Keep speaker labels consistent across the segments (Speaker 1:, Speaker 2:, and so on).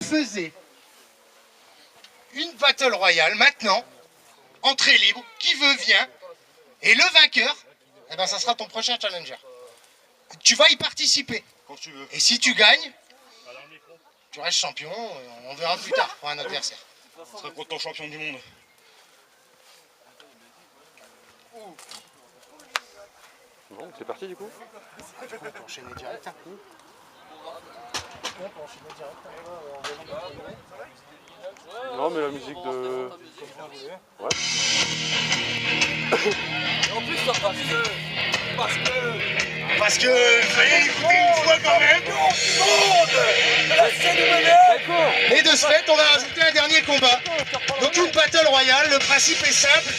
Speaker 1: faisait une battle royale maintenant, entrée libre, qui veut vient, et le vainqueur, eh ben ça sera ton prochain challenger. Tu vas y participer.
Speaker 2: Quand tu veux.
Speaker 1: Et si tu gagnes, tu restes champion, on verra plus tard pour un adversaire.
Speaker 2: Je serai content champion du monde.
Speaker 3: Bon, c'est parti du coup.
Speaker 1: On peut enchaîner direct.
Speaker 3: Non mais la musique de... Ouais.
Speaker 4: En plus, ça
Speaker 1: Parce que fallait l'écouter une fois quand même. Et de ce fait, on va rajouter un dernier combat. Donc une battle royale, le principe est simple.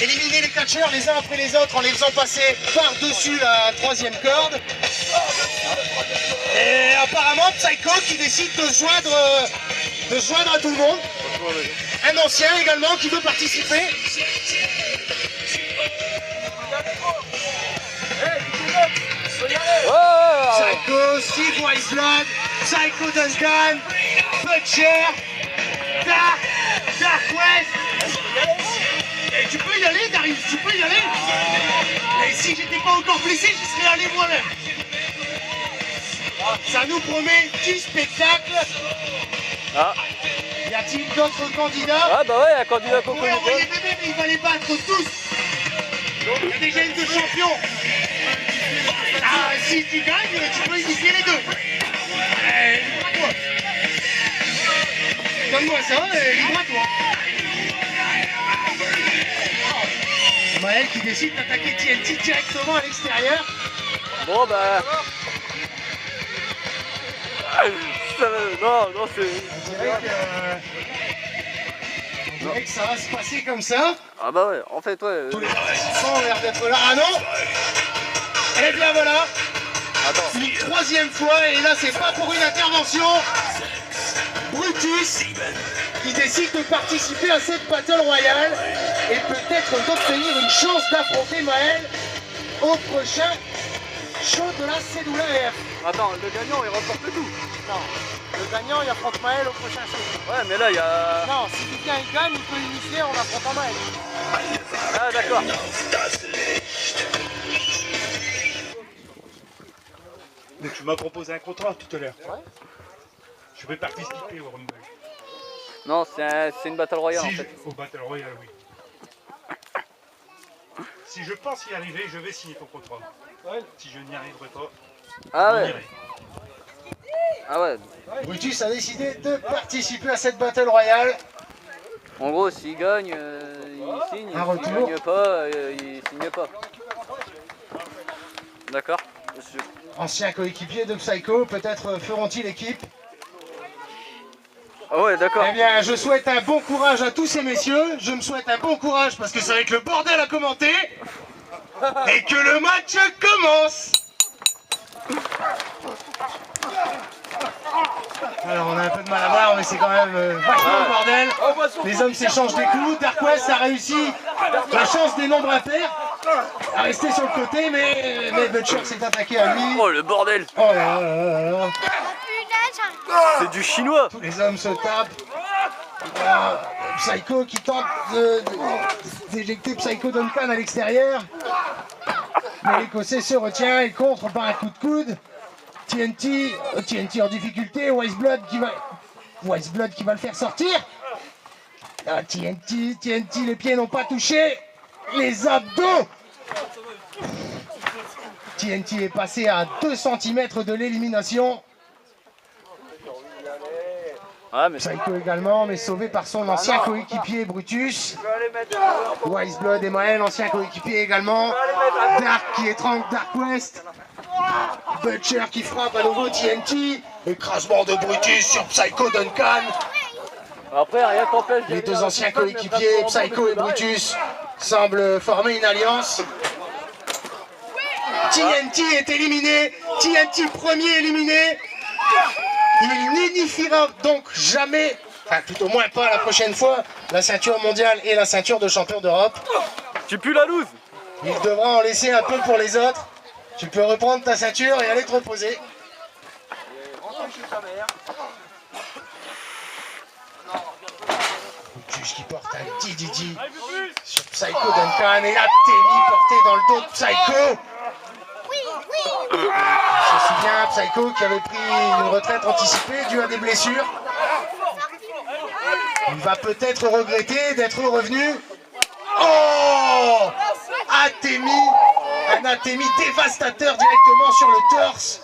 Speaker 1: Éliminer les catcheurs les uns après les autres en les faisant passer par-dessus la troisième corde. Et apparemment, Psycho qui décide de se joindre à tout le monde. Un ancien également qui veut participer. Psycho, Steve Weisblad, Psycho Duncan, Butcher, Dark West. Et tu peux y aller, Darius, tu peux y aller. Et si j'étais pas encore blessé, j'y serais allé moi-même. Ça nous promet du spectacle.
Speaker 3: Ah.
Speaker 1: Y a-t-il d'autres candidats?
Speaker 3: Ah bah ouais, un candidat qu'on
Speaker 1: On
Speaker 3: connaît
Speaker 1: pourrait
Speaker 3: pas.
Speaker 1: envoyer bébé, mais il va les battre tous. Il y a déjà une de champion. Ah, si tu gagnes, tu peux initier les deux. Libre-toi. Donne-moi ça et libre-toi. Maël qui décide d'attaquer TNT directement à l'extérieur.
Speaker 3: Bon bah... Non, c'est...
Speaker 1: On dirait que ça va se passer comme ça.
Speaker 3: Ah bah ouais, en fait ouais...
Speaker 1: Tous les participants ont l'air d'être là. Ah non. Et bien voilà.
Speaker 3: Attends.
Speaker 1: Une troisième fois, et là c'est pas pour une intervention. Brutus qui décide de participer à cette battle royale et peut-être d'obtenir une chance d'affronter Maël au prochain show de la CWF.
Speaker 3: Attends, le gagnant il remporte tout.
Speaker 1: Non, le gagnant il affronte Maël au prochain show.
Speaker 3: Ouais mais là il y a...
Speaker 1: Non, si quelqu'un il gagne, il peut initier en affrontant Maël.
Speaker 3: Ah d'accord.
Speaker 2: Tu m'as proposé un contrat tout à l'heure.
Speaker 1: Ouais.
Speaker 2: Je vais participer au Rumble.
Speaker 3: Non, c'est une battle royale en fait.
Speaker 2: Au Battle Royale, oui. Si je pense y arriver, je vais signer ton contrat. Si je n'y arriverai pas,
Speaker 3: Ah
Speaker 2: on
Speaker 3: ouais.
Speaker 2: irait.
Speaker 3: Ah ouais.
Speaker 1: Brutus a décidé de participer à cette battle royale.
Speaker 3: En gros, s'il gagne, il signe.
Speaker 1: Un
Speaker 3: S'il
Speaker 1: retour.
Speaker 3: gagne pas, il signe pas. D'accord.
Speaker 1: Ancien coéquipier de Psycho, peut-être feront-ils équipe.
Speaker 3: Ah ouais, d'accord.
Speaker 1: Eh bien, je souhaite un bon courage à tous ces messieurs. Je me souhaite un bon courage parce que c'est avec le bordel à commenter. Et que le match commence. Alors, on a un peu de mal à voir, mais c'est quand même vachement le bordel. Les hommes s'échangent des coups. Dark West a réussi la chance des nombres impairs à rester sur le côté, mais Butcher s'est attaqué à lui.
Speaker 3: Oh le bordel.
Speaker 1: Oh là là là là.
Speaker 3: C'est du chinois.
Speaker 1: Tous les hommes se tapent. Psycho qui tente d'éjecter Psycho Duncan à l'extérieur. Mais l'Écossais se retient et contre par un coup de coude. TNT en difficulté. Weisblad qui va le faire sortir. Ah, TNT, les pieds n'ont pas touché. Les abdos. TNT est passé à 2 cm de l'élimination.
Speaker 3: Ah mais
Speaker 1: Psycho également, mais sauvé par son ancien coéquipier Brutus. Weisblad et Maël, ancien coéquipier également. Dark qui étrangle Dark West. Butcher qui frappe à nouveau TNT. Écrasement de Brutus sur Psycho Duncan.
Speaker 3: après rien qu'empêche.
Speaker 1: Les deux anciens coéquipiers, Psycho et Brutus, semblent former une alliance. TNT est éliminé. TNT premier éliminé. Il n'unifiera donc jamais, enfin tout au moins pas la prochaine fois, la ceinture mondiale et la ceinture de champion d'Europe.
Speaker 3: Tu pues la loose.
Speaker 1: Il devra en laisser un peu pour les autres. Tu peux reprendre ta ceinture et aller te reposer. Brutus qui porte un DDT sur Psycho Duncan. Et là, Temi porté dans le dos de Psycho. On se souvient, Psycho qui avait pris une retraite anticipée due à des blessures. Il va peut-être regretter d'être revenu. Oh! Un Atemi dévastateur directement sur le torse.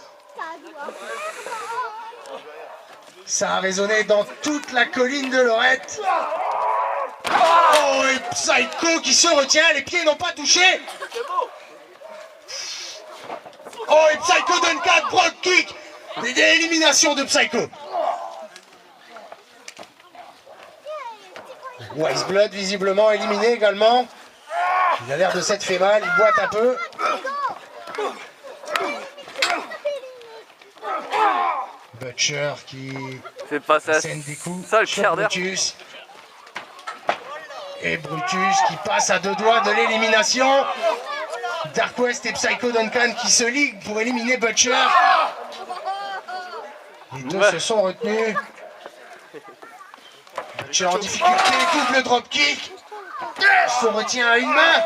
Speaker 1: Ça a résonné dans toute la colline de Lorette. Oh, et Psycho qui se retient, les pieds n'ont pas touché. Oh, et Psycho Duncan, broad kick. Élimination de Psycho. Wiseblood visiblement éliminé également. Il a l'air de s'être fait mal, il boite un peu. Butcher qui scène des coups sur Brutus. Et Brutus qui passe à 2 doigts de l'élimination. Dark West et Psycho Duncan qui se liguent pour éliminer Butcher. Les deux se sont retenus. Butcher en difficulté, double dropkick. Se retient à une main.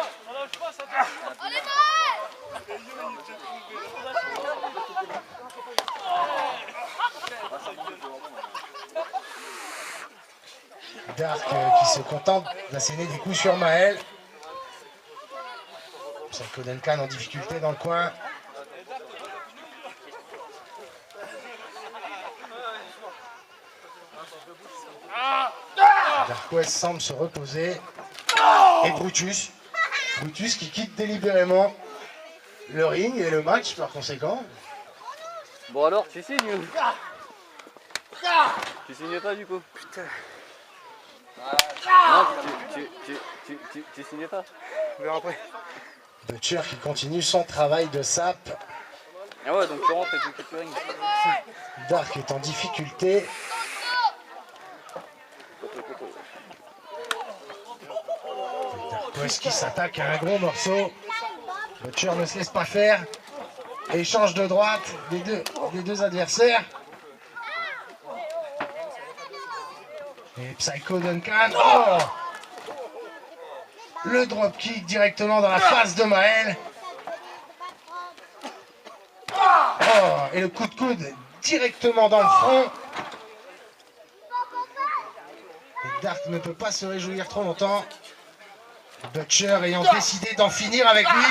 Speaker 1: Dark qui se contente d'asséner des coups sur Maël. Psycho Duncan en difficulté dans le coin. Dark West semble se reposer. Et Brutus. Brutus qui quitte délibérément le ring et le match par conséquent.
Speaker 4: Bon alors, tu signes ou... Tu signes pas du coup? Putain. Non, tu signes pas. On verra après.
Speaker 1: Butcher qui continue son travail de sap.
Speaker 4: Ah ouais, donc tu rentres et tu quittes le ring.
Speaker 1: Dark est en difficulté. Dark West qui s'attaque à un gros morceau. Butcher ne se laisse pas faire. Échange de droite des deux adversaires. Et Psycho Duncan. Oh! Le dropkick directement dans la face de Maël. Oh! Et le coup de coude directement dans le front. Et Dark ne peut pas se réjouir trop longtemps. Butcher ayant décidé d'en finir avec lui.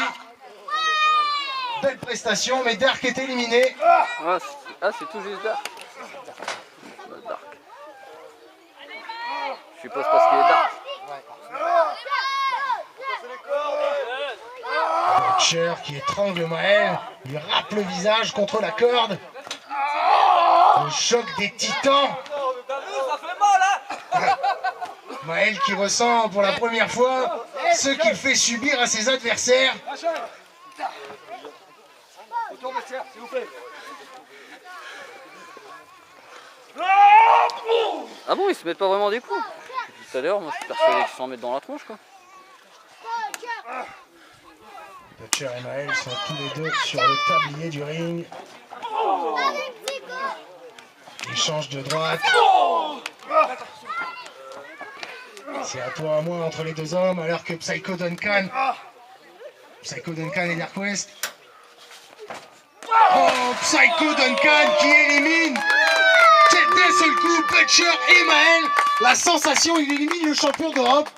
Speaker 1: Belle prestation, mais Dark est éliminé.
Speaker 4: Ah, c'est tout juste Dark. Dark. Je suppose parce qu'il est Dark.
Speaker 1: Butcher qui étrangle Maël, lui râpe le visage contre la corde. Le choc des titans. Maël qui ressent pour la première fois ce qu'il fait subir à ses adversaires.
Speaker 4: Ah bon, ils se mettent pas vraiment des coups? Tout à l'heure, moi je suis persuadé qu'ils s'en mettent dans la tronche quoi.
Speaker 1: Butcher et Maël sont tous les deux sur le tablier du ring. Échange de droite. C'est à toi à moi entre les deux hommes alors que Psycho Duncan et Dark West. Oh, Psycho Duncan qui élimine d'un seul coup Butcher et Maël. La sensation, il élimine le champion d'Europe.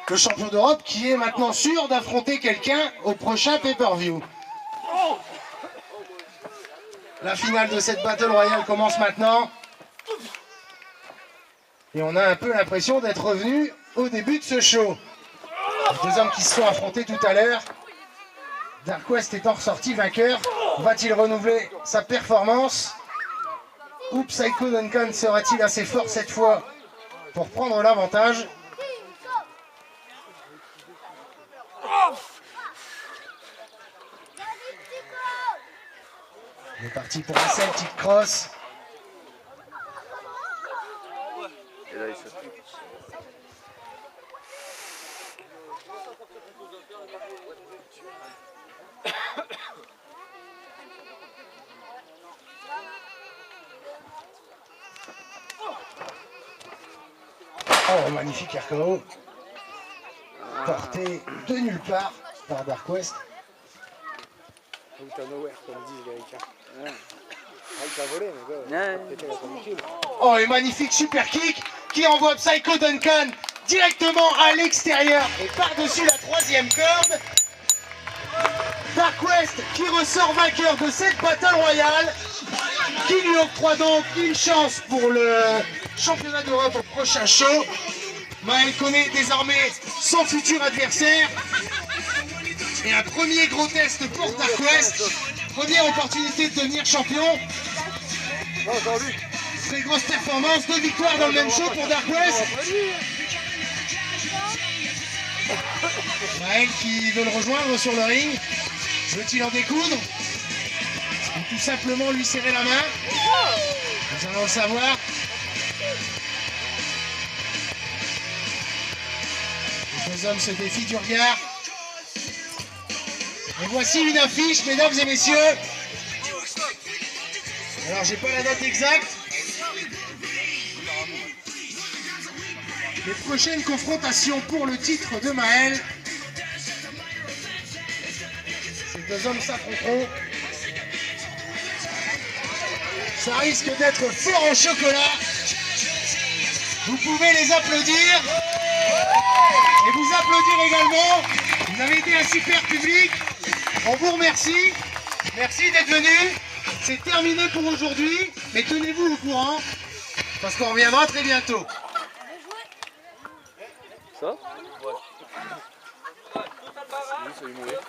Speaker 1: Le champion d'Europe qui est maintenant sûr d'affronter quelqu'un au prochain pay-per-view. La finale de cette Battle Royale commence maintenant. Et on a un peu l'impression d'être revenu au début de ce show. Les deux hommes qui se sont affrontés tout à l'heure. Dark West étant ressorti vainqueur. Va-t-il renouveler sa performance? Ou Psycho Duncan sera-t-il assez fort cette fois pour prendre l'avantage? On est parti pour un Celtic Cross.
Speaker 4: Et là, il se fout.
Speaker 1: Oh, magnifique RKO. Porté de nulle part par Dark West.
Speaker 5: Out of nowhere, comme disent les Américains. Out of volée, mais
Speaker 4: Ouais.
Speaker 5: péter la canicule.
Speaker 1: Oh, et magnifique super kick qui envoie Psycho Duncan directement à l'extérieur et par-dessus la troisième corde. Dark West qui ressort vainqueur de cette Battle Royale, qui lui octroie donc une chance pour le championnat d'Europe au prochain show. Maël connaît désormais son futur adversaire. Et un premier gros test pour Dark West. Première opportunité de devenir champion. Très grosse performance, 2 victoires dans le même show pour Dark West. Maël qui veut le rejoindre sur le ring. Veut-il en découdre? Ou tout simplement lui serrer la main? Nous allons le savoir. Les deux hommes se défient du regard. Et voici une affiche, mesdames et messieurs. Alors, j'ai pas la date exacte. Les prochaines confrontations pour le titre de Maël. Ces deux hommes s'affronteront. Ça risque d'être fort en chocolat. Vous pouvez les applaudir. Et vous applaudir également. Vous avez été un super public. On vous remercie. Merci d'être venus. C'est terminé pour aujourd'hui. Mais tenez-vous au courant. Parce qu'on reviendra très bientôt.
Speaker 4: Ça?
Speaker 3: Oui, ça lui mourir.